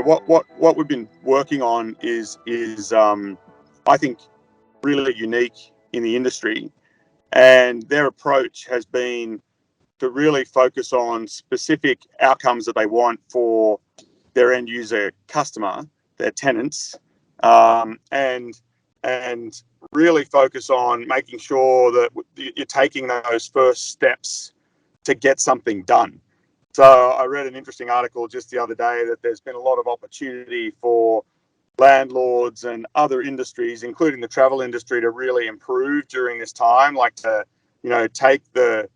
what we've been working on is I think really unique in the industry, and their approach has been to really focus on specific outcomes that they want for their end user customer, their tenants, and really focus on making sure that you're taking those first steps to get something done. So I read an interesting article just the other day that there's been a lot of opportunity for landlords and other industries, including the travel industry, to really improve during this time, like to, take the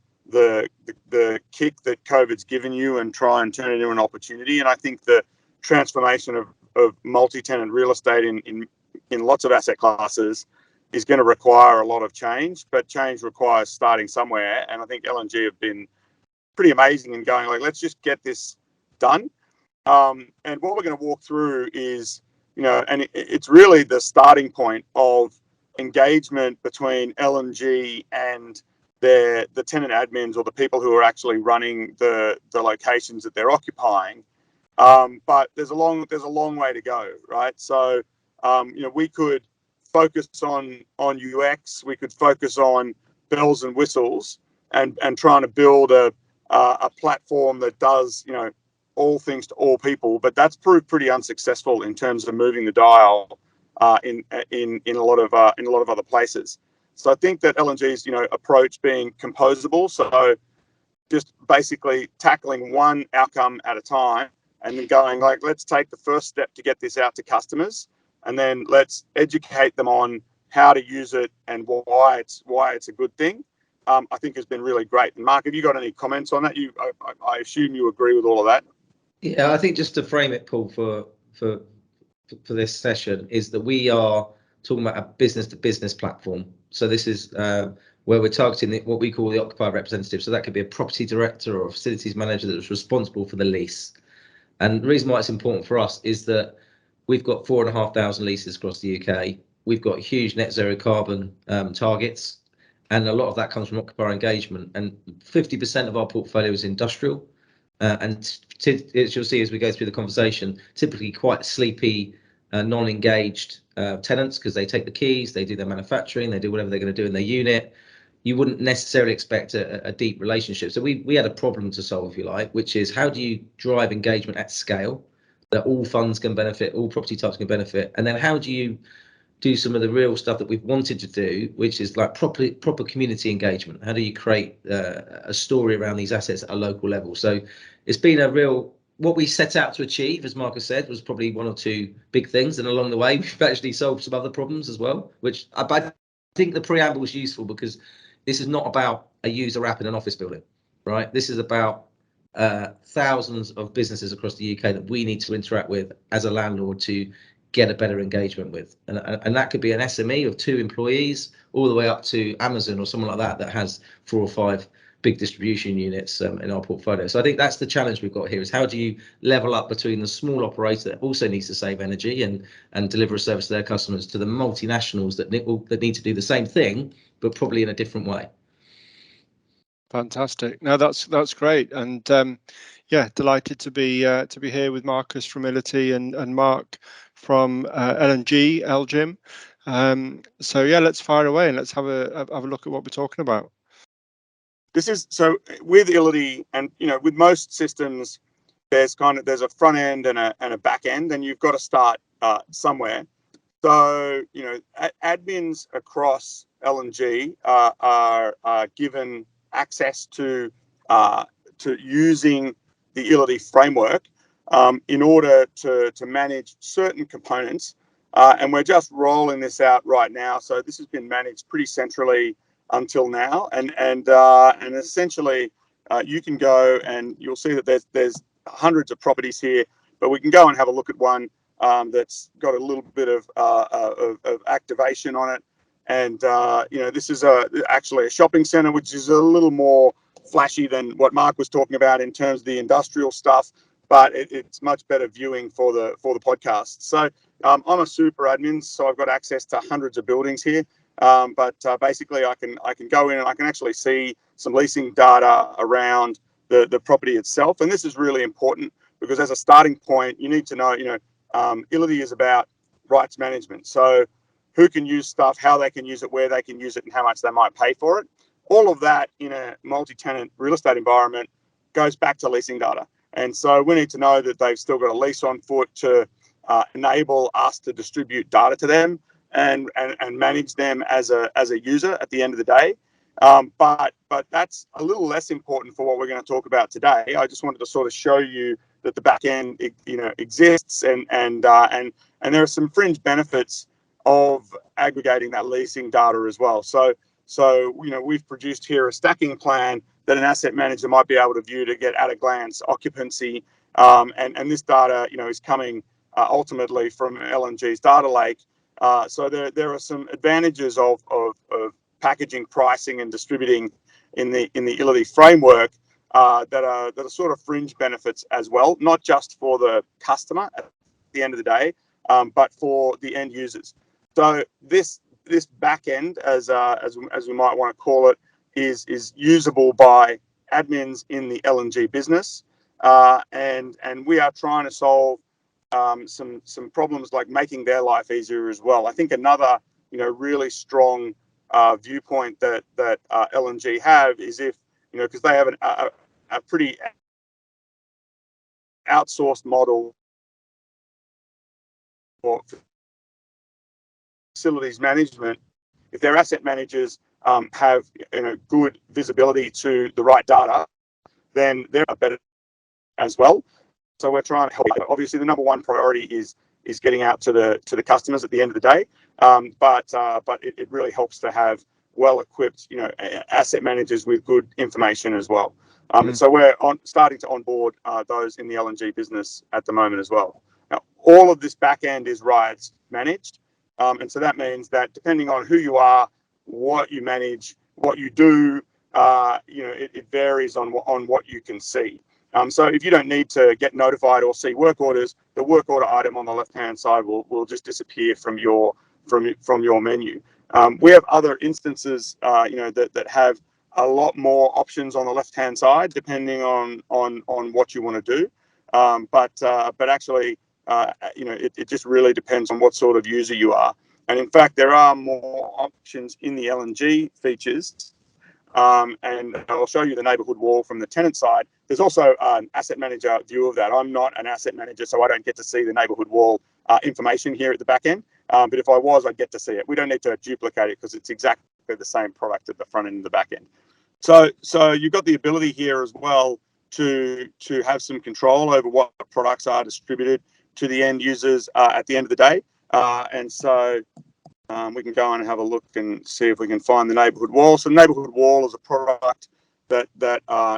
kick that COVID's given you and try and turn it into an opportunity. And I think the transformation of multi-tenant real estate in lots of asset classes is going to require a lot of change, but change requires starting somewhere. And I think LNG have been pretty amazing in going, like, let's just get this done. And what we're going to walk through is, and it's really the starting point of engagement between LNG and the tenant admins, or the people who are actually running the locations that they're occupying. But there's a long way to go, right? So, we could focus on UX, we could focus on bells and whistles, and trying to build a platform that does, all things to all people. But that's proved pretty unsuccessful in terms of moving the dial in a lot of other places. So I think that LNG's approach being composable, so just basically tackling one outcome at a time, and then going, like, let's take the first step to get this out to customers, and then let's educate them on how to use it and why it's a good thing. I think has been really great. And Mark, have you got any comments on that? I assume you agree with all of that. Yeah, I think just to frame it, Paul, for this session, is that we are talking about a business-to-business platform. So this is where we're targeting what we call the occupier representative. So that could be a property director or a facilities manager that's responsible for the lease. And the reason why it's important for us is that we've got 4,500 leases across the UK. We've got huge net zero carbon targets, and a lot of that comes from occupier engagement. And 50% of our portfolio is industrial. And as you'll see as we go through the conversation, typically quite sleepy, non-engaged tenants, because they take the keys, they do their manufacturing, they do whatever they're going to do in their unit. You wouldn't necessarily expect a deep relationship. So we had a problem to solve, if you like, which is, how do you drive engagement at scale that all funds can benefit, all property types can benefit? And then how do you do some of the real stuff that we've wanted to do, which is like proper community engagement? How do you create a story around these assets at a local level? So it's been what we set out to achieve, as Marcus said, was probably one or two big things, and along the way we've actually solved some other problems as well, which I think the preamble was useful, because this is not about a user app in an office building, right? This is about thousands of businesses across the UK that we need to interact with as a landlord to get a better engagement with, and that could be an SME of 2 employees all the way up to Amazon or someone like that has 4 or 5 big distribution units in our portfolio. So I think that's the challenge we've got here, is how do you level up between the small operator that also needs to save energy and deliver a service to their customers, to the multinationals that need to do the same thing, but probably in a different way. Fantastic. No, that's great. And delighted to be here with Marcus from ility and Mark from LGIM. So let's fire away and let's have a look at what we're talking about. This is so with ility, and with most systems, there's a front end and a back end, and you've got to start somewhere. So admins across LNG are given access to using the ility framework in order to manage certain components, and we're just rolling this out right now. So this has been managed pretty centrally until now, and essentially you can go and you'll see that there's hundreds of properties here, but we can go and have a look at one that's got a little bit of activation on it. And this is actually a shopping centre, which is a little more flashy than what Mark was talking about in terms of the industrial stuff, but it's much better viewing for the podcast. So I'm a super admin, so I've got access to hundreds of buildings here. But basically, I can go in and I can actually see some leasing data around the property itself, and this is really important because as a starting point, you need to know, ility is about rights management. So who can use stuff, how they can use it, where they can use it, and how much they might pay for it. All of that in a multi-tenant real estate environment goes back to leasing data. And so we need to know that they've still got a lease on foot to enable us to distribute data to them and manage them as a user at the end of the day. But that's a little less important for what we're going to talk about today. I just wanted to sort of show you that the back end, exists, and there are some fringe benefits of aggregating that leasing data as well. So we've produced here a stacking plan that an asset manager might be able to view to get at a glance occupancy, and this data, is coming ultimately from LNG's data lake. So there are some advantages of packaging, pricing, and distributing in the ility framework that are sort of fringe benefits as well, not just for the customer at the end of the day, but for the end users. So this back end, as we might want to call it, is usable by admins in the LNG business, and we are trying to solve some problems like making their life easier as well. I think another really strong viewpoint that LNG have is if because they have a pretty outsourced model for facilities management. If their asset managers have good visibility to the right data, then they're better as well. So we're trying to help. Obviously, the number one priority is getting out to the customers at the end of the day. But it really helps to have well-equipped asset managers with good information as well. So we're starting to onboard those in the LNG business at the moment as well. Now, all of this back end is rights managed. And so that means that depending on who you are, what you manage, what you do, it varies on what you can see. So if you don't need to get notified or see work orders, the work order item on the left-hand side will just disappear from your menu. We have other instances, that have a lot more options on the left-hand side, depending on what you want to do. But actually, it just really depends on what sort of user you are. And in fact, there are more options in the LNG features. And I'll show you the neighborhood wall from the tenant side. There's also an asset manager view of that. I'm not an asset manager, so I don't get to see the neighborhood wall information here at the back end. But if I was, I'd get to see it. We don't need to duplicate it because it's exactly the same product at the front end and the back end. So you've got the ability here as well to have some control over what products are distributed to the end users at the end of the day. And so we can go and have a look and see if we can find the neighborhood wall. So the neighborhood wall is a product that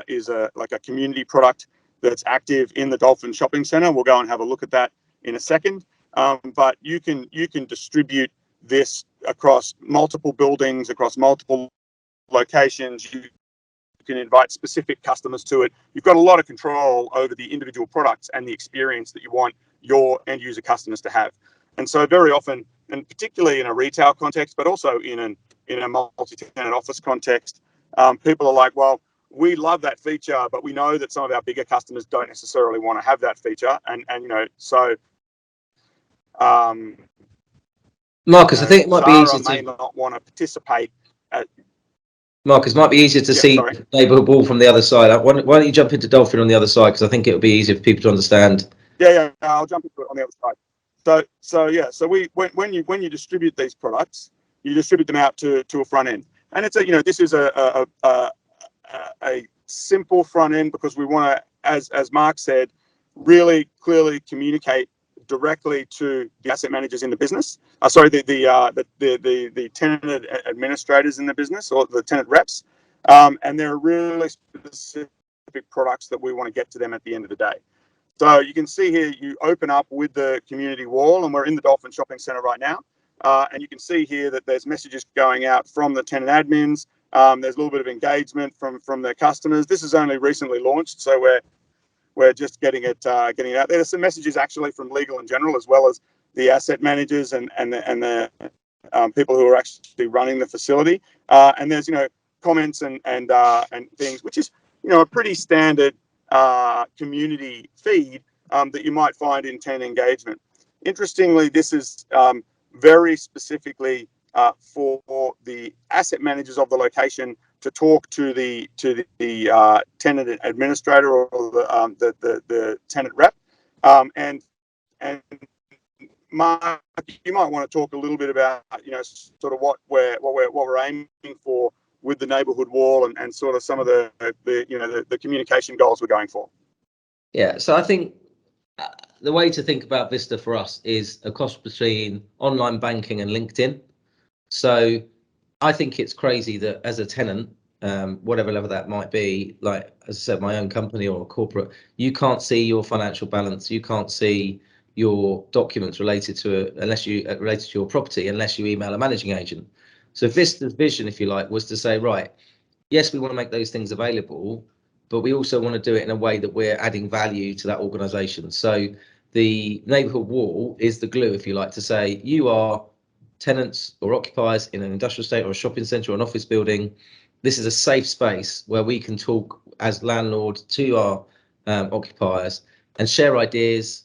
is like a community product that's active in the Dolphin Shopping Centre. We'll go and have a look at that in a second. But you can distribute this across multiple buildings, across multiple locations. You can invite specific customers to it. You've got a lot of control over the individual products and the experience that you want your end user customers to have. And so very often, and particularly in a retail context, but also in a multi-tenant office context, people are like, well, we love that feature, but we know that some of our bigger customers don't necessarily want to have that feature. And so Marcus, I think it might be easier may not want to participate. Marcus, might be easier to see the neighborhood wall from the other side. Why don't you jump into Dolphin on the other side? Because I think it would be easier for people to understand. Yeah, I'll jump into it on the other side. So when you distribute these products, you distribute them out to a front end, and it's this is a simple front end because we want to, as Mark said, really clearly communicate directly to the asset managers in the business. The tenant administrators in the business, or the tenant reps, and there are really specific products that we want to get to them at the end of the day. So you can see here, you open up with the community wall, and we're in the Dolphin Shopping Centre right now. And you can see here that there's messages going out from the tenant admins. There's a little bit of engagement from their customers. This is only recently launched, so we're just getting it out there. There's some messages actually from legal in general, as well as the asset managers and the people who are actually running the facility. And there's comments and things, which is a pretty standard community feed. that you might find in tenant engagement. Interestingly, this is very specifically for the asset managers of the location to talk to the tenant administrator or the tenant rep, and Mark, you might want to talk a little bit about sort of what we're aiming for with the neighbourhood wall and sort of some of the communication goals we're going for. Yeah, so I think the way to think about Vista for us is a cross between online banking and LinkedIn. So I think it's crazy that as a tenant, whatever level that might be, like as I said, my own company or a corporate, you can't see your financial balance, you can't see your documents related to your property unless you email a managing agent. So Vista's vision, if you like, was to say, right, yes, we want to make those things available, but we also want to do it in a way that we're adding value to that organisation. So the neighbourhood wall is the glue, if you like, to say you are tenants or occupiers in an industrial estate or a shopping centre or an office building. This is a safe space where we can talk as landlord to our occupiers and share ideas,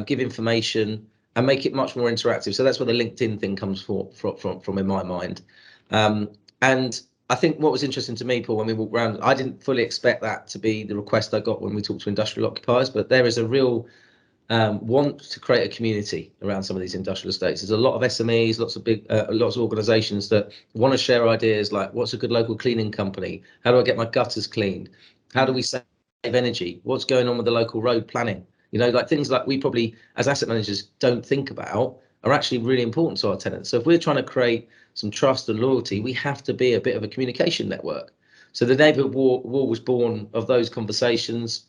give information, and make it much more interactive. So that's where the LinkedIn thing comes from in my mind. And I think what was interesting to me, Paul, when we walked around, I didn't fully expect that to be the request I got when we talked to industrial occupiers, but there is a real want to create a community around some of these industrial estates. There's a lot of SMEs, lots of organisations that want to share ideas like, what's a good local cleaning company? How do I get my gutters cleaned? How do we save energy? What's going on with the local road planning? Like things like we probably, as asset managers, don't think about are actually really important to our tenants. So if we're trying to create some trust and loyalty, we have to be a bit of a communication network. So the neighbourhood wall was born of those conversations.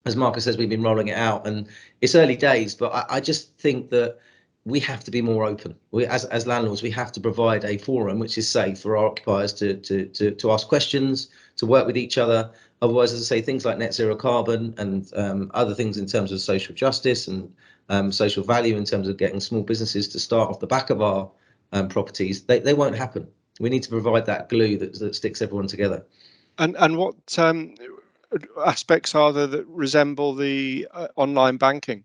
As Marcus says, we've been rolling it out, and it's early days, but I just think that we have to be more open. We, as landlords, we have to provide a forum which is safe for our occupiers to ask questions, to work with each other. Otherwise, as I say, things like net zero carbon and other things in terms of social justice and social value in terms of getting small businesses to start off the back of our properties, they won't happen. We need to provide that glue that sticks everyone together. And what aspects are there that resemble the online banking?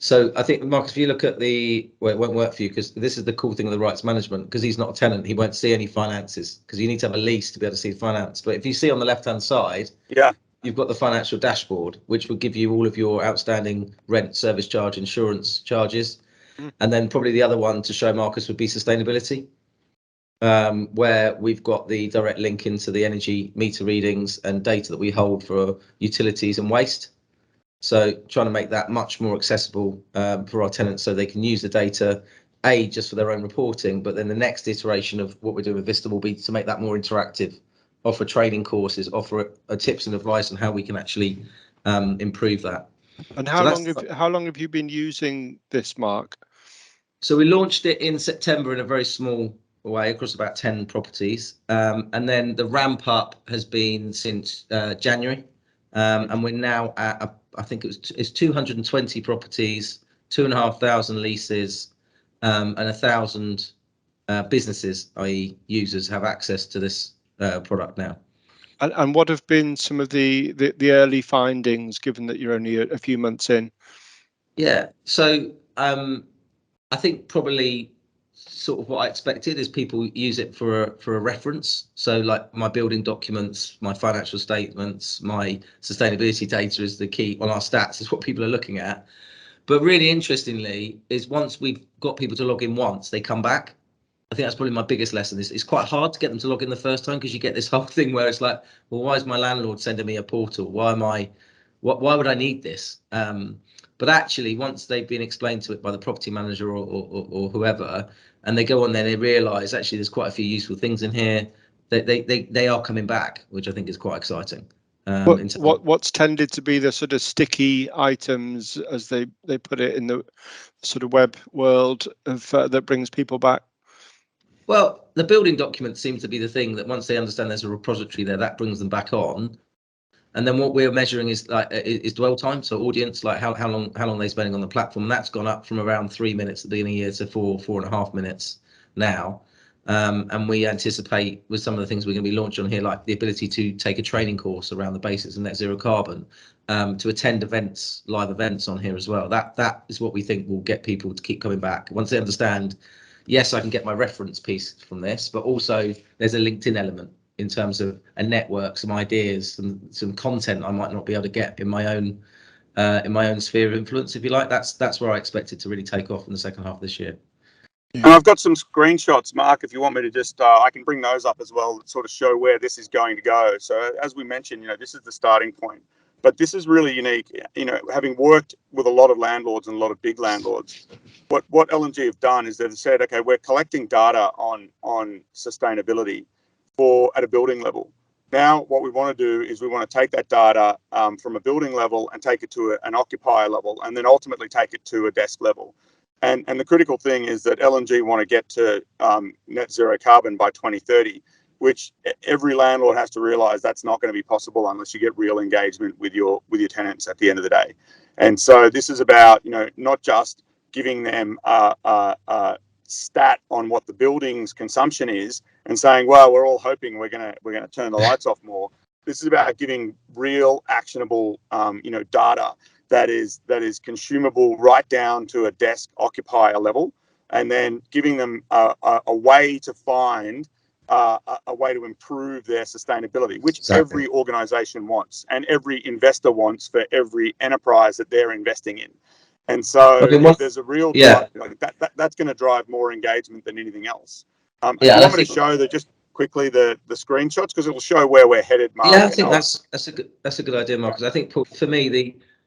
So I think, Marcus, if you look at it won't work for you because this is the cool thing with the rights management, because he's not a tenant, he won't see any finances because you need to have a lease to be able to see finance. But if you see on the left-hand side, yeah, you've got the financial dashboard, which will give you all of your outstanding rent, service charge, insurance charges. And then probably the other one to show Marcus would be sustainability, where we've got the direct link into the energy meter readings and data that we hold for utilities and waste. So trying to make that much more accessible for our tenants so they can use the data, just for their own reporting, but then the next iteration of what we're doing with Vista will be to make that more interactive, offer training courses, offer tips and advice on how we can actually improve that. And how long have you been using this, Mark? So we launched it in September in a very small way across about 10 properties, and then the ramp up has been since January, and we're now at I think it's 220 properties, 2,500 leases, and 1,000 businesses, i.e. users, have access to this product now. And what have been some of the early findings, given that you're only a few months in? Yeah, so I think probably sort of what I expected is people use it for a reference. So like my building documents, my financial statements, my sustainability data is the key on our stats, is what people are looking at. But really interestingly is once we've got people to log in once, they come back. I think that's probably my biggest lesson. It's quite hard to get them to log in the first time because you get this whole thing where it's like, well, why is my landlord sending me a portal? Why would I need this? But actually, once they've been explained to it by the property manager or whoever, and they go on there, they realise actually there's quite a few useful things in here. They are coming back, which I think is quite exciting. What's tended to be the sort of sticky items, as they put it in the sort of web world, of that brings people back? Well, the building documents seem to be the thing that once they understand there's a repository there, that brings them back on. And then what we're measuring is dwell time, so audience, like how long they're spending on the platform. And that's gone up from around 3 minutes at the beginning of the year to 4.5 minutes now. And we anticipate with some of the things we're going to be launching on here, like the ability to take a training course around the basics of net zero carbon, to attend events, live events on here as well. That is what we think will get people to keep coming back once they understand. Yes, I can get my reference piece from this, but also there's a LinkedIn element in terms of a network, some ideas, some content I might not be able to get in my own sphere of influence, if you like. That's where I expect it to really take off in the second half of this year. And I've got some screenshots, Mark, if you want me to just, I can bring those up as well, that sort of show where this is going to go. So as we mentioned, this is the starting point, but this is really unique. Having worked with a lot of landlords and a lot of big landlords, what L&G have done is they've said, okay, we're collecting data on sustainability at a building level. Now, what we want to do is we want to take that data from a building level and take it to an occupier level, and then ultimately take it to a desk level. And the critical thing is that L&G want to get to net zero carbon by 2030, which every landlord has to realise that's not going to be possible unless you get real engagement with your tenants at the end of the day. And so this is about not just giving them a stat on what the building's consumption is and saying, well, we're all hoping we're gonna turn the lights off more. This is about giving real actionable data that is consumable right down to a desk occupier level, and then giving them a way to find a way to improve their sustainability, which every organization wants and every investor wants for every enterprise that they're investing in. And so there's a real drive, that's going to drive more engagement than anything else. Do you want me to show just quickly the screenshots, because it will show where we're headed, Mark? Yeah, I think that's a good idea, Mark. Because I think for me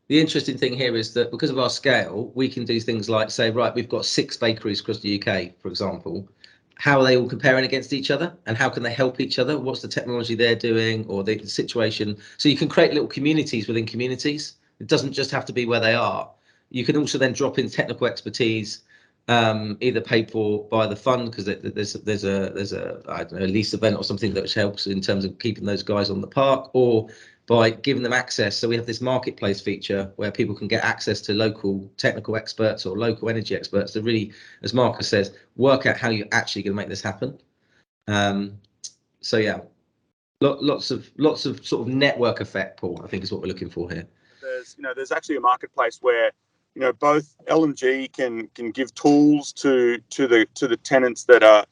the interesting thing here is that because of our scale, we can do things like say, right, we've got 6 bakeries across the UK, for example. How are they all comparing against each other, and how can they help each other? What's the technology they're doing, or the situation? So you can create little communities within communities. It doesn't just have to be where they are. You can also then drop in technical expertise, either paid for by the fund, because there's a I don't know, lease event or something that helps in terms of keeping those guys on the park, or by giving them access. So we have this marketplace feature where people can get access to local technical experts or local energy experts to really, as Marcus says, work out how you're actually going to make this happen. So yeah, lots of sort of network effect, Paul, I think is what we're looking for here. There's actually a marketplace where both L&G can give tools to the tenants that are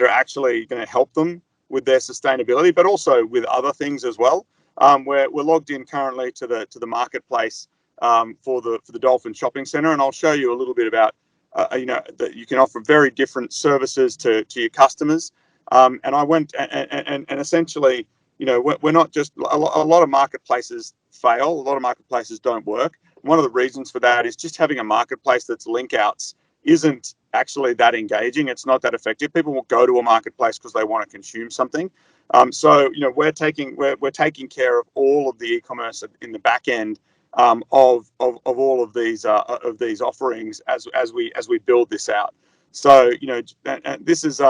actually going to help them with their sustainability, but also with other things as well. We're logged in currently to the marketplace for the Dolphin Shopping Centre, and I'll show you a little bit about that you can offer very different services to your customers. And I went and essentially, we're not just a lot of marketplaces fail. A lot of marketplaces don't work. One of the reasons for that is just having a marketplace that's link outs isn't actually that engaging. It's not that effective. People will go to a marketplace because they want to consume something. So we're taking care of all of the e-commerce in the back end of all of these offerings as we build this out. So this is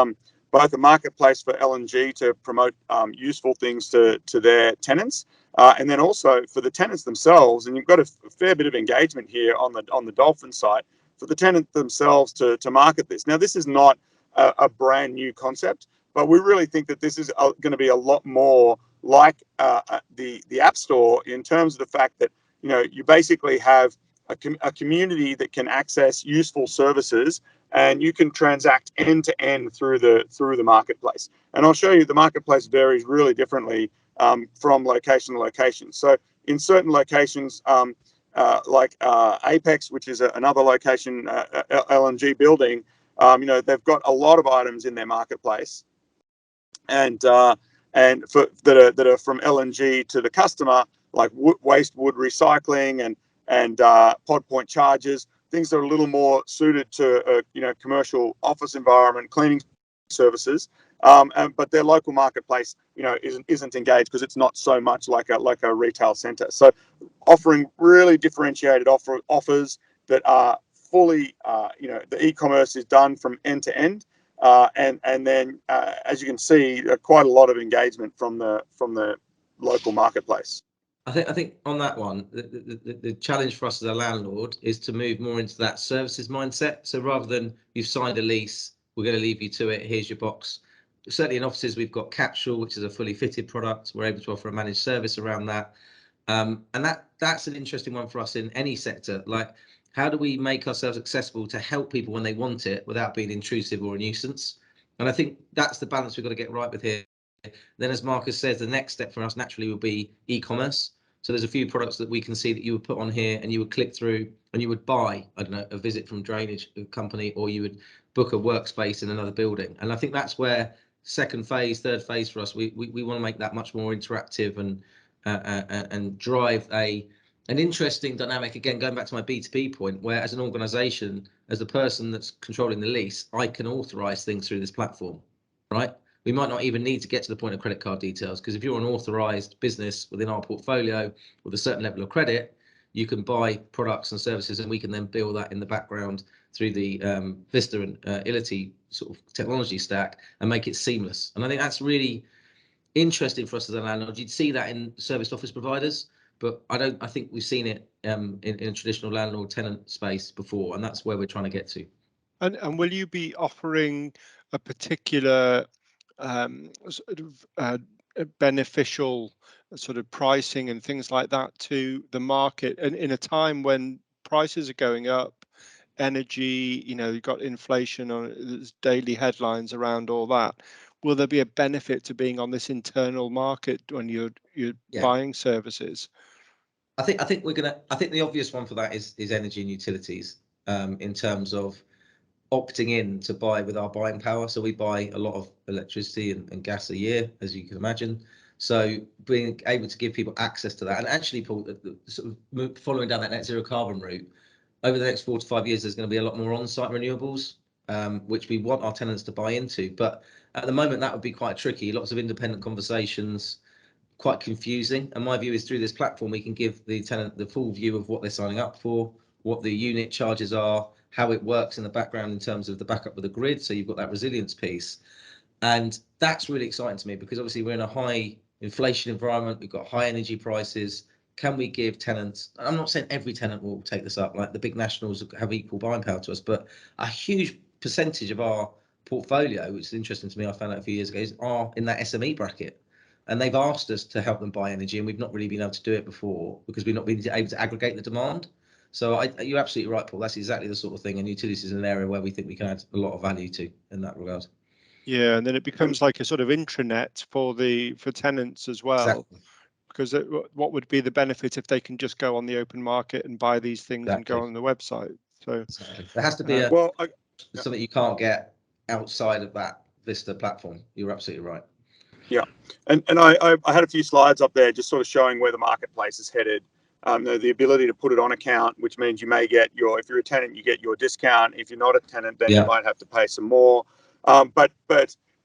both a marketplace for L&G to promote useful things to their tenants, and then also for the tenants themselves. And you've got a fair bit of engagement here on the Dolphin site for the tenant themselves to market this. Now, this is not a brand new concept, but we really think that this is going to be a lot more like the App Store in terms of the fact that you basically have a community that can access useful services, and you can transact end to end through the marketplace. And I'll show you the marketplace varies really differently from location to location. So in certain locations, like Apex, which is another location, L&G building, they've got a lot of items in their marketplace, and that are from L&G to the customer, like waste wood recycling and pod point charges, things that are a little more suited to commercial office environment, cleaning services. But their local marketplace, isn't engaged because it's not so much like a retail centre. So offering really differentiated offers that are fully, the e-commerce is done from end to end, and then as you can see, quite a lot of engagement from the local marketplace. I think on that one, the challenge for us as a landlord is to move more into that services mindset. So rather than you've signed a lease, we're going to leave you to it, here's your box, certainly in offices, we've got Capsule, which is a fully fitted product. We're able to offer a managed service around that. And that's an interesting one for us in any sector. Like, how do we make ourselves accessible to help people when they want it without being intrusive or a nuisance? And I think that's the balance we've got to get right with here. Then, as Marcus says, the next step for us naturally will be e-commerce. So there's a few products that we can see that you would put on here and you would click through and you would buy, I don't know, a visit from drainage company, or you would book a workspace in another building. And I think that's where second phase, third phase for us, we want to make that much more interactive and drive an interesting dynamic. Again, going back to my B2B point, where as an organization, as the person that's controlling the lease, I can authorize things through this platform, right? We might not even need to get to the point of credit card details, because if you're an authorized business within our portfolio with a certain level of credit, you can buy products and services, and we can then build that in the background through the Vista and ility sort of technology stack and make it seamless. And I think that's really interesting for us as a landlord. You'd see that in serviced office providers, but I think we've seen it in a traditional landlord tenant space before, and that's where we're trying to get to. And will you be offering a particular sort of beneficial sort of pricing and things like that to the market, and in a time when prices are going up, energy, you've got inflation, on there's daily headlines around all that? Will there be a benefit to being on this internal market when you're buying services? I think the obvious one for that is energy and utilities, in terms of opting in to buy with our buying power. So we buy a lot of electricity and gas a year, as you can imagine. So being able to give people access to that, and actually, Paul, sort of following down that net zero carbon route, over the next 4 to 5 years, there's going to be a lot more on-site renewables, which we want our tenants to buy into. But at the moment, that would be quite tricky. Lots of independent conversations, quite confusing. And my view is, through this platform, we can give the tenant the full view of what they're signing up for, what the unit charges are, how it works in the background in terms of the backup with the grid. So you've got that resilience piece. And that's really exciting to me, because obviously we're in a high inflation environment. We've got high energy prices. Can we give tenants, I'm not saying every tenant will take this up, like the big nationals have equal buying power to us, but a huge percentage of our portfolio, which is interesting to me, I found out a few years ago, are in that SME bracket. And they've asked us to help them buy energy, and we've not really been able to do it before because we've not been able to aggregate the demand. So you're absolutely right, Paul. That's exactly the sort of thing. And utilities is an area where we think we can add a lot of value to in that regard. Yeah, and then it becomes like a sort of intranet for tenants as well. Exactly. Because what would be the benefit if they can just go on the open market and buy these things and go on the website? So there has to be something you can't get outside of that Vista platform. You're absolutely right. Yeah, and I had a few slides up there just sort of showing where the marketplace is headed. The ability to put it on account, which means you may get if you're a tenant, you get your discount. If you're not a tenant, then you might have to pay some more. But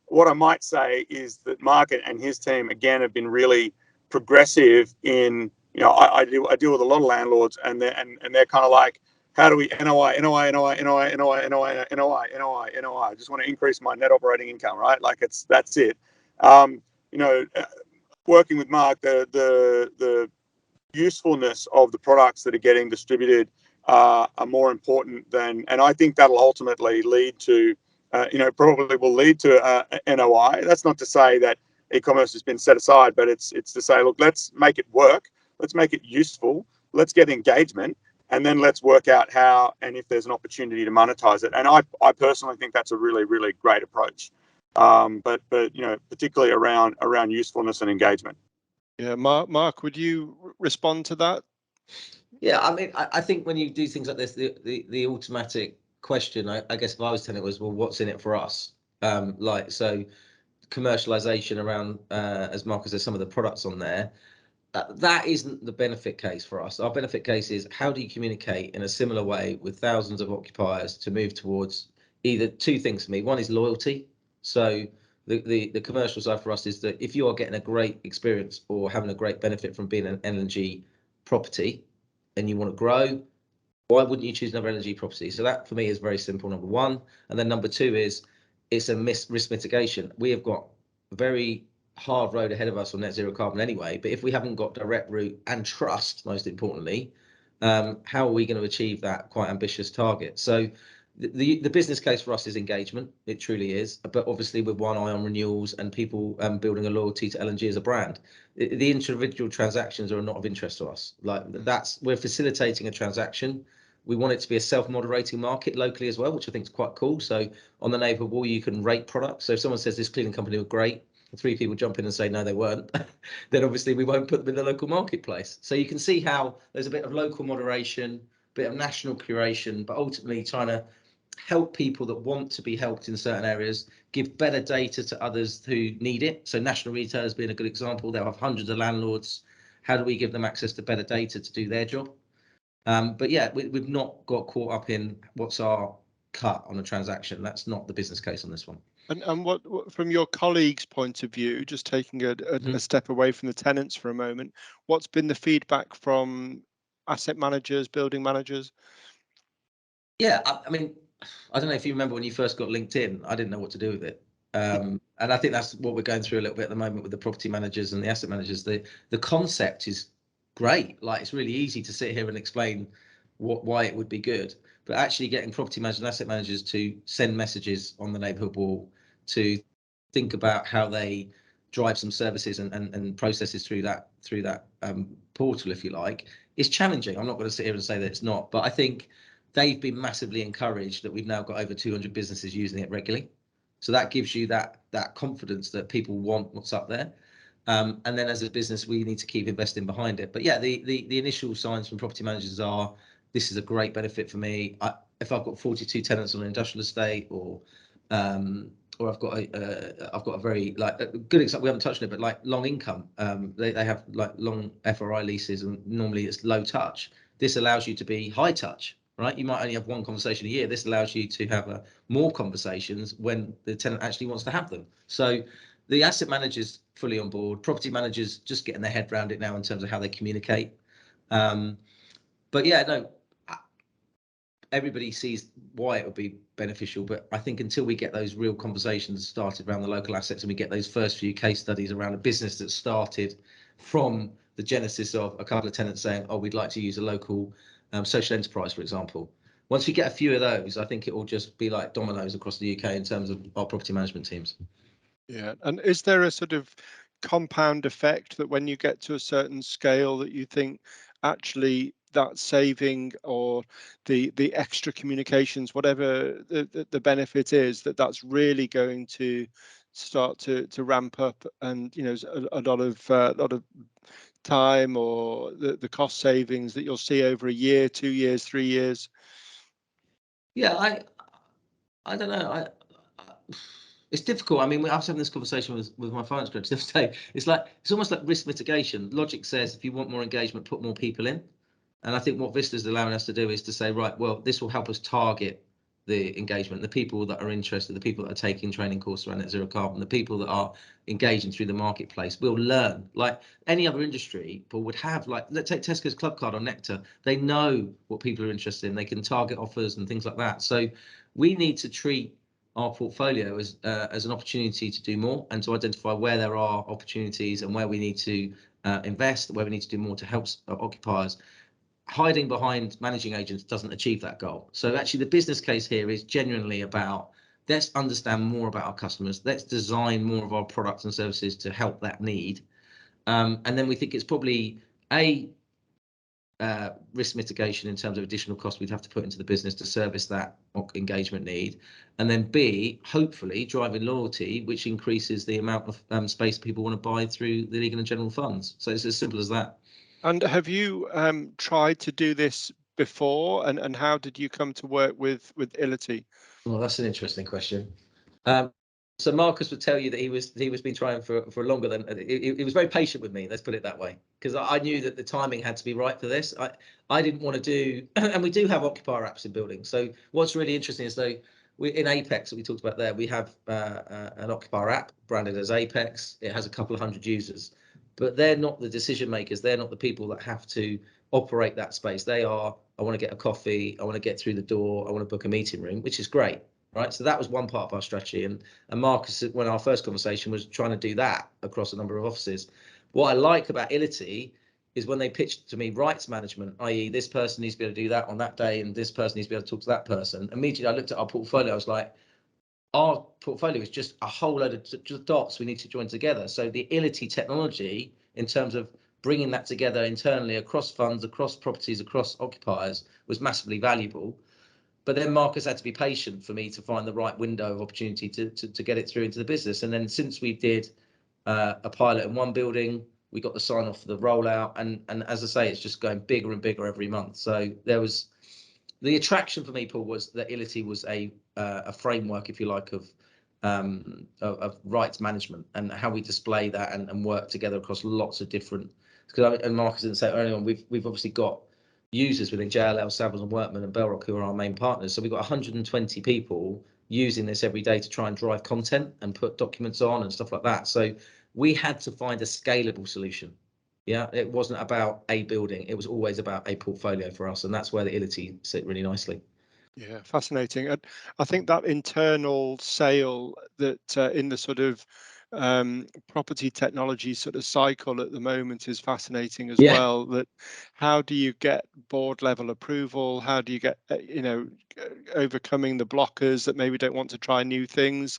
what I might say is that Mark and his team again have been really progressive in, I deal with a lot of landlords, and they're kind of like, how do we NOI? I just want to increase my net operating income, right? Like that's it. Working with Mark, the usefulness of the products that are getting distributed are more important than, and I think that'll ultimately lead to, probably will lead to NOI. That's not to say that e-commerce has been set aside, but it's to say, look, let's make it work, let's make it useful, let's get engagement, and then let's work out how and if there's an opportunity to monetize it. And I personally think that's a really, really great approach. But particularly around usefulness and engagement. Yeah, Mark, would you respond to that? Yeah, I mean, I think when you do things like this, the automatic question, I guess, if I was telling it was, well, what's in it for us? So commercialization around, as Marcus says, some of the products on there, that isn't the benefit case for us. Our benefit case is, how do you communicate in a similar way with thousands of occupiers to move towards either two things for me. One is loyalty. So the commercial side for us is that if you are getting a great experience or having a great benefit from being an LNG property and you want to grow, why wouldn't you choose another LNG property? So that for me is very simple, number one. And then number two is, it's a risk mitigation. We have got a very hard road ahead of us on net zero carbon anyway, but if we haven't got direct route and trust, most importantly, how are we going to achieve that quite ambitious target? So the business case for us is engagement. It truly is, but obviously with one eye on renewals and people building a loyalty to LNG as a brand. The individual transactions are not of interest to us. Like we're facilitating a transaction. We want it to be a self-moderating market locally as well, which I think is quite cool. So on the neighbourhood wall, you can rate products. So if someone says this cleaning company were great, 3 people jump in and say no, they weren't, then obviously we won't put them in the local marketplace. So you can see how there's a bit of local moderation, a bit of national curation, but ultimately trying to help people that want to be helped in certain areas, give better data to others who need it. So national retailers being a good example, they'll have hundreds of landlords. How do we give them access to better data to do their job? But yeah, we've not got caught up in what's our cut on a transaction. That's not the business case on this one. And what from your colleagues' point of view, just taking a step away from the tenants for a moment, what's been the feedback from asset managers, building managers? Yeah, I mean, I don't know if you remember when you first got LinkedIn, I didn't know what to do with it. And I think that's what we're going through a little bit at the moment with the property managers and the asset managers. The concept is great. Like, it's really easy to sit here and explain why it would be good. But actually getting property managers and asset managers to send messages on the neighbourhood wall, to think about how they drive some services and processes through that portal, if you like, is challenging. I'm not going to sit here and say that it's not, but I think they've been massively encouraged that we've now got over 200 businesses using it regularly. So that gives you that confidence that people want what's up there. And then as a business, we need to keep investing behind it. But yeah, the initial signs from property managers are, this is a great benefit for me. If I've got 42 tenants on an industrial estate, or I've got a very a good example, we haven't touched on it, but like long income, they have like long FRI leases, and normally it's low touch. This allows you to be high touch, right? You might only have one conversation a year. This allows you to have more conversations when the tenant actually wants to have them. So the asset managers fully on board, property managers just getting their head around it now in terms of how they communicate. But yeah, no, everybody sees why it would be beneficial, but I think until we get those real conversations started around the local assets, and we get those first few case studies around a business that started from the genesis of a couple of tenants saying, oh, we'd like to use a local social enterprise, for example. Once we get a few of those, I think it will just be like dominoes across the UK in terms of our property management teams. Yeah, and is there a sort of compound effect that when you get to a certain scale that you think actually that saving or the extra communications, whatever the benefit is, that's really going to start to ramp up, and a lot of time, or the cost savings that you'll see over a year, 2 years, 3 years? Yeah, I don't know. It's difficult. I mean, I was having this conversation with my finance director the other day. It's almost like risk mitigation. Logic says if you want more engagement, put more people in. And I think what Vista's allowing us to do is to say, right, well, this will help us target the engagement, the people that are interested, the people that are taking training courses around net zero carbon, the people that are engaging through the marketplace will learn. Like any other industry, but would have, like, let's take Tesco's Club Card on Nectar. They know what people are interested in. They can target offers and things like that. So we need to treat our portfolio as an opportunity to do more, and to identify where there are opportunities and where we need to invest, where we need to do more to help occupiers. Hiding behind managing agents doesn't achieve that goal. So actually the business case here is genuinely about, let's understand more about our customers, let's design more of our products and services to help that need, and then we think it's probably risk mitigation in terms of additional costs we'd have to put into the business to service that engagement need, and then B, hopefully driving loyalty, which increases the amount of space people want to buy through the legal and general funds. So it's as simple as that. And have you tried to do this before, and how did you come to work with ility? Well, that's an interesting question. So Marcus would tell you that he was been trying for longer than he was very patient with me. Let's put it that way, because I knew that the timing had to be right for this. I didn't want to do, and we do have occupier apps in buildings. So what's really interesting is we in Apex that we talked about there, we have an occupier app branded as Apex. It has a couple of hundred users, but they're not the decision makers. They're not the people that have to operate that space. They are, I want to get a coffee, I want to get through the door, I want to book a meeting room, which is great. Right, so that was one part of our strategy, and Marcus, when our first conversation was trying to do that across a number of offices. What I like about ility is when they pitched to me rights management, i.e. this person needs to be able to do that on that day and this person needs to be able to talk to that person. Immediately I looked at our portfolio, I was like, our portfolio is just a whole load of dots we need to join together. So the ility technology, in terms of bringing that together internally across funds, across properties, across occupiers, was massively valuable. But then Marcus had to be patient for me to find the right window of opportunity to get it through into the business. And then since we did a pilot in one building, we got the sign off for the rollout, and as I say, it's just going bigger and bigger every month. So there was the attraction for me, Paul, was that ility was a framework, if you like, of rights management and how we display that and work together across lots of different. Because and Marcus didn't say earlier on, we've obviously got users within JLL, Savills and Workman and Bellrock who are our main partners. So we've got 120 people using this every day to try and drive content and put documents on and stuff like that. So we had to find a scalable solution. Yeah, it wasn't about a building, it was always about a portfolio for us, and that's where the ility sit really nicely. Yeah, fascinating. And I think that internal sale that in the sort of property technology sort of cycle at the moment is fascinating as well. That how do you get board level approval? How do you get overcoming the blockers that maybe don't want to try new things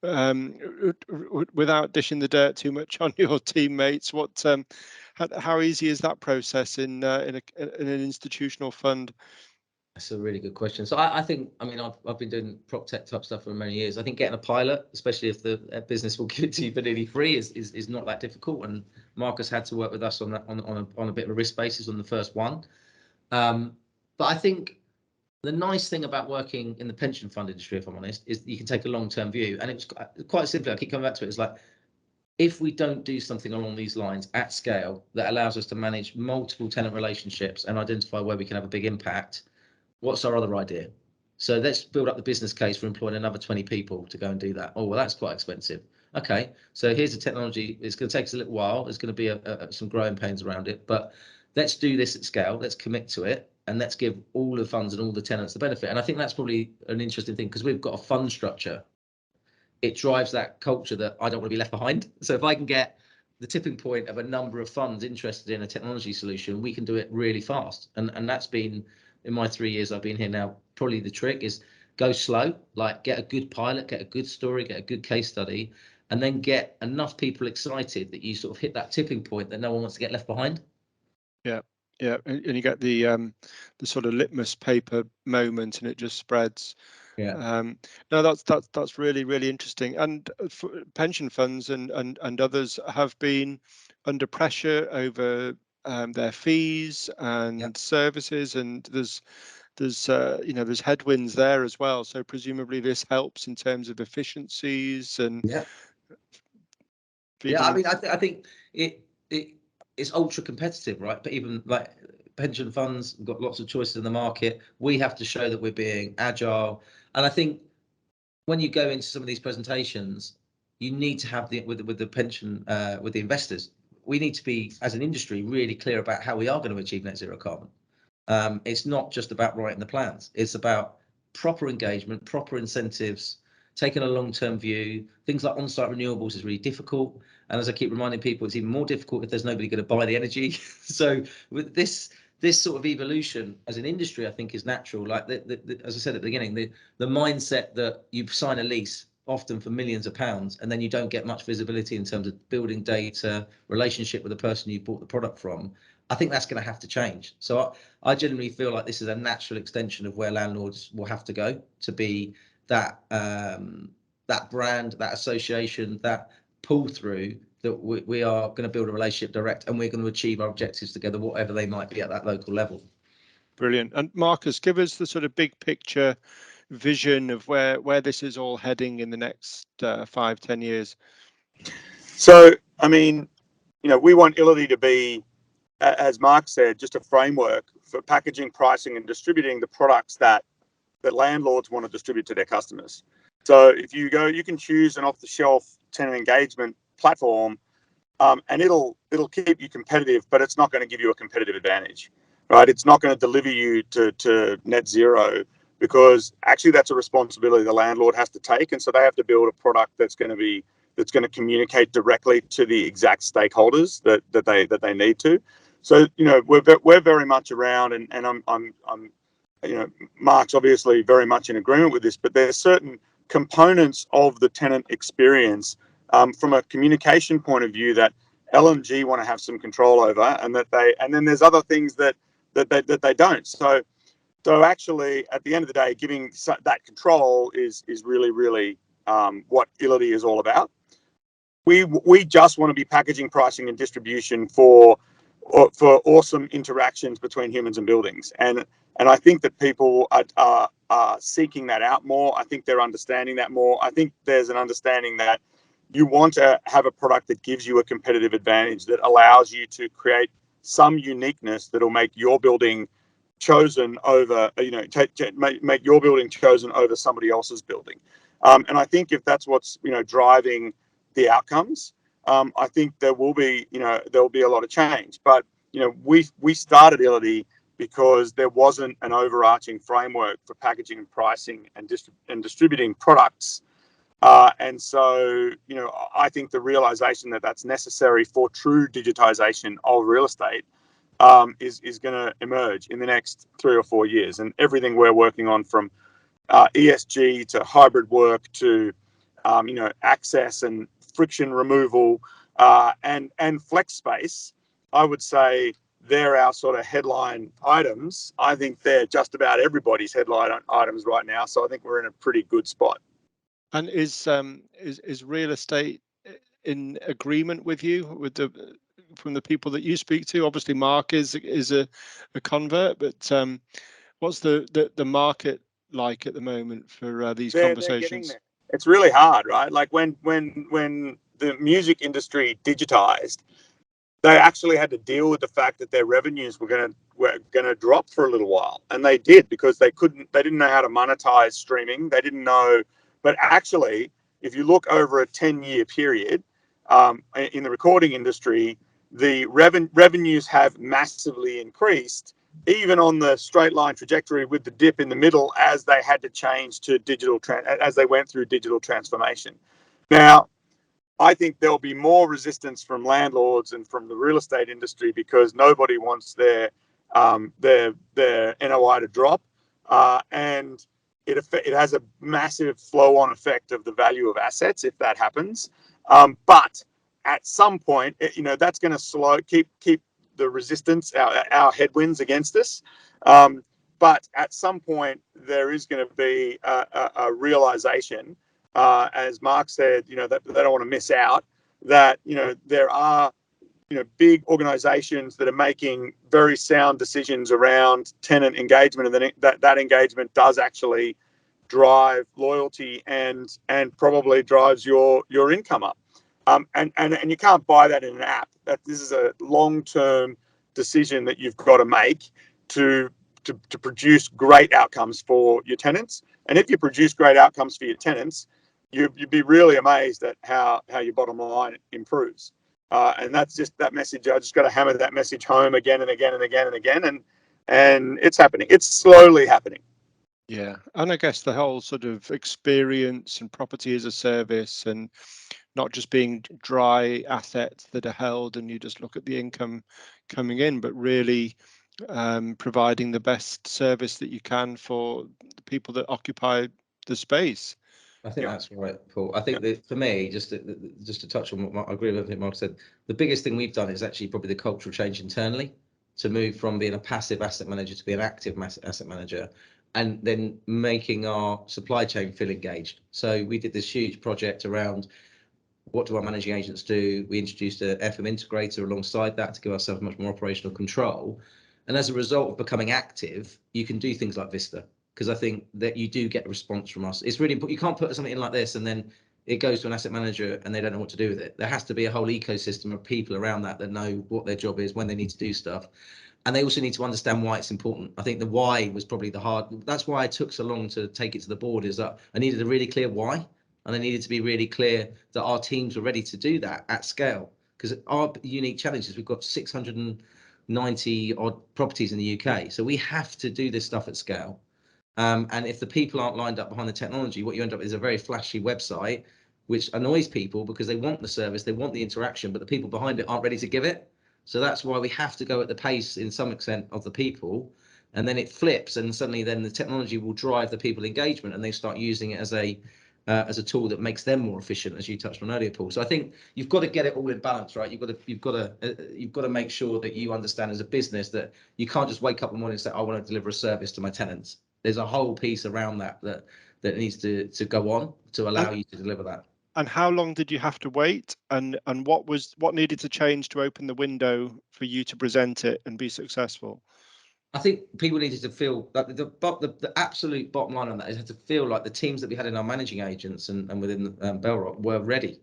without dishing the dirt too much on your teammates? How easy is that process in an institutional fund? That's a really good question. So I think, I mean, I've been doing prop tech type stuff for many years. I think getting a pilot, especially if the business will give it to you for nearly free, is not that difficult. And Marcus had to work with us on that on a bit of a risk basis on the first one. But I think the nice thing about working in the pension fund industry, if I'm honest, is you can take a long-term view. And it's quite simply, I keep coming back to it. It's like, if we don't do something along these lines at scale that allows us to manage multiple tenant relationships and identify where we can have a big impact, what's our other idea? So let's build up the business case for employing another 20 people to go and do that. Oh, well, that's quite expensive. Okay, so here's the technology. It's going to take us a little while. There's going to be some growing pains around it, but let's do this at scale. Let's commit to it, and let's give all the funds and all the tenants the benefit. And I think that's probably an interesting thing because we've got a fund structure. It drives that culture that I don't want to be left behind. So if I can get the tipping point of a number of funds interested in a technology solution, we can do it really fast. And that's been, in my 3 years I've been here now, probably the trick is go slow, like get a good pilot, get a good story, get a good case study, and then get enough people excited that you sort of hit that tipping point that no one wants to get left behind. Yeah, and you get the sort of litmus paper moment, and it just spreads. No, that's really interesting. And pension funds and others have been under pressure over their fees and services, and there's headwinds there as well. So presumably this helps in terms of efficiencies and I mean, I think it's ultra competitive, right? But even like pension funds, we've got lots of choices in the market. We have to show that we're being agile, and I think when you go into some of these presentations, you need to have with the pension with the investors. We need to be, as an industry, really clear about how we are going to achieve net zero carbon. It's not just about writing the plans. It's about proper engagement, proper incentives, taking a long-term view. Things like on-site renewables is really difficult. And as I keep reminding people, it's even more difficult if there's nobody going to buy the energy. So with this sort of evolution as an industry, I think is natural. Like as I said at the beginning, the mindset that you sign a lease often for millions of pounds and then you don't get much visibility in terms of building data, relationship with the person you bought the product from, I think that's going to have to change. So I genuinely feel like this is a natural extension of where landlords will have to go to be that that brand, that association, that pull through that we are going to build a relationship direct, and we're going to achieve our objectives together, whatever they might be at that local level. Brilliant. And Marcus, give us the sort of big picture vision of where this is all heading in the next 5-10 years. So, I mean, we want ility to be, as Mark said, just a framework for packaging, pricing, and distributing the products that landlords want to distribute to their customers. So if you go, you can choose an off-the-shelf tenant engagement platform, and it'll keep you competitive, but it's not going to give you a competitive advantage, right? It's not going to deliver you to net zero, because actually that's a responsibility the landlord has to take, and so they have to build a product that's going to communicate directly to the exact stakeholders that they need to. So we're very much around, and I'm Mark's obviously very much in agreement with this, but there's certain components of the tenant experience from a communication point of view that LNG want to have some control over, and then there's other things that they don't. So actually, at the end of the day, giving that control is really what ility is all about. We just want to be packaging, pricing, and distribution for awesome interactions between humans and buildings, and I think that people are seeking that out more. I think they're understanding that more. I think there's an understanding that you want to have a product that gives you a competitive advantage, that allows you to create some uniqueness that'll make your building chosen over, make your building chosen over somebody else's building. And I think if that's what's driving the outcomes, I think there'll be a lot of change. But we started ility because there wasn't an overarching framework for packaging and pricing and distributing products. And so, I think the realization that that's necessary for true digitization of real estate is going to emerge in the next 3 or 4 years. And everything we're working on, from ESG to hybrid work to access and friction removal and flex space, I would say they're our sort of headline items. I think they're just about everybody's headline items right now. So I think we're in a pretty good spot. And is real estate in agreement with you, from the people that you speak to? Obviously, Mark is a convert, but what's the market like at the moment for these conversations? It's really hard, right? Like when the music industry digitized, they actually had to deal with the fact that their revenues were going to drop for a little while, and they did, because they didn't know how to monetize streaming. They didn't know. But actually, if you look over a 10-year period, in the recording industry, the revenues have massively increased, even on the straight line trajectory with the dip in the middle, as they had to change to digital, as they went through digital transformation. Now, I think there'll be more resistance from landlords and from the real estate industry, because nobody wants their NOI to drop, and it has a massive flow-on effect of the value of assets if that happens. But at some point, that's going to keep the resistance, our headwinds against us. But at some point, there is going to be a realization, as Mark said, that they don't want to miss out, that there are big organizations that are making very sound decisions around tenant engagement, and that engagement does actually drive loyalty and probably drives your income up. And you can't buy that in an app. That this is a long-term decision that you've got to make to produce great outcomes for your tenants. And if you produce great outcomes for your tenants, you'd be really amazed at how your bottom line improves. And that's just that message. I just got to hammer that message home again and again and again and again. And it's happening. It's slowly happening. Yeah. And I guess the whole sort of experience and property as a service, and not just being dry assets that are held and you just look at the income coming in, but really providing the best service that you can for the people that occupy the space. I think that's right, Paul. I think that for me, just to touch on what I agree with everything Mark said, the biggest thing we've done is actually probably the cultural change internally, to move from being a passive asset manager to be an active asset manager, and then making our supply chain feel engaged. So we did this huge project around, what do our managing agents do? We introduced an FM integrator alongside that to give ourselves much more operational control. And as a result of becoming active, you can do things like Vista, because I think that you do get a response from us. It's really important. You can't put something in like this and then it goes to an asset manager and they don't know what to do with it. There has to be a whole ecosystem of people around that know what their job is, when they need to do stuff. And they also need to understand why it's important. I think the why was probably the hard. That's why it took so long to take it to the board, is that I needed a really clear why. And I needed to be really clear that our teams were ready to do that at scale. Because our unique challenge is we've got 690 odd properties in the UK. So we have to do this stuff at scale. And if the people aren't lined up behind the technology, what you end up with is a very flashy website, which annoys people because they want the service, they want the interaction, but the people behind it aren't ready to give it. So that's why we have to go at the pace in some extent of the people, and then it flips, and suddenly then the technology will drive the people engagement, and they start using it as a tool that makes them more efficient, as you touched on earlier, Paul. So I think you've got to get it all in balance, right? You've got to make sure that you understand as a business that you can't just wake up in the morning and say, I want to deliver a service to my tenants. There's a whole piece around that needs to go on to allow you to deliver that. And how long did you have to wait? And what needed to change to open the window for you to present it and be successful? I think people needed to feel like the absolute bottom line on that is had to feel like the teams that we had in our managing agents and within Bellrock were ready.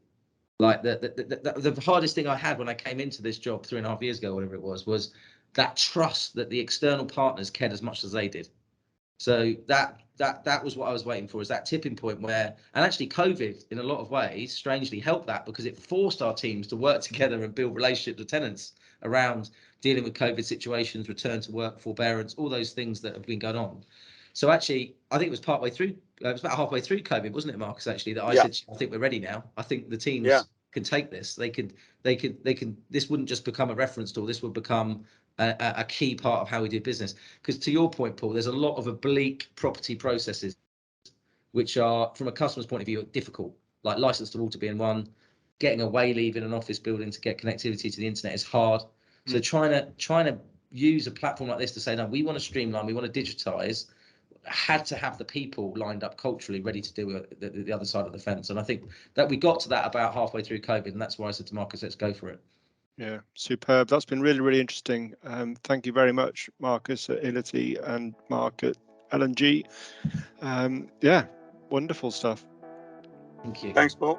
Like the hardest thing I had when I came into this job 3.5 years ago, whatever it was that trust that the external partners cared as much as they did. So that was what I was waiting for, is that tipping point where, and actually COVID in a lot of ways strangely helped that, because it forced our teams to work together and build relationships with tenants around dealing with COVID situations, return to work, forbearance, all those things that have been going on. So actually, I think it was partway through, it was about halfway through COVID, wasn't it, Marcus, actually, that I said, I think we're ready now. I think the teams can take this. They can, this wouldn't just become a reference tool. This would become a key part of how we do business. Because to your point, Paul, there's a lot of oblique property processes which are, from a customer's point of view, difficult, like license to water being one. Getting a way leave in an office building to get connectivity to the internet is hard. So trying to use a platform like this to say, no, we want to streamline, we want to digitize, had to have the people lined up culturally ready to do the other side of the fence. And I think that we got to that about halfway through COVID, and that's why I said to Marcus, let's go for it. Yeah, superb. That's been really, really interesting. Thank you very much, Marcus at ility and Mark at LNG. Yeah, wonderful stuff. Thank you. Thanks, Paul.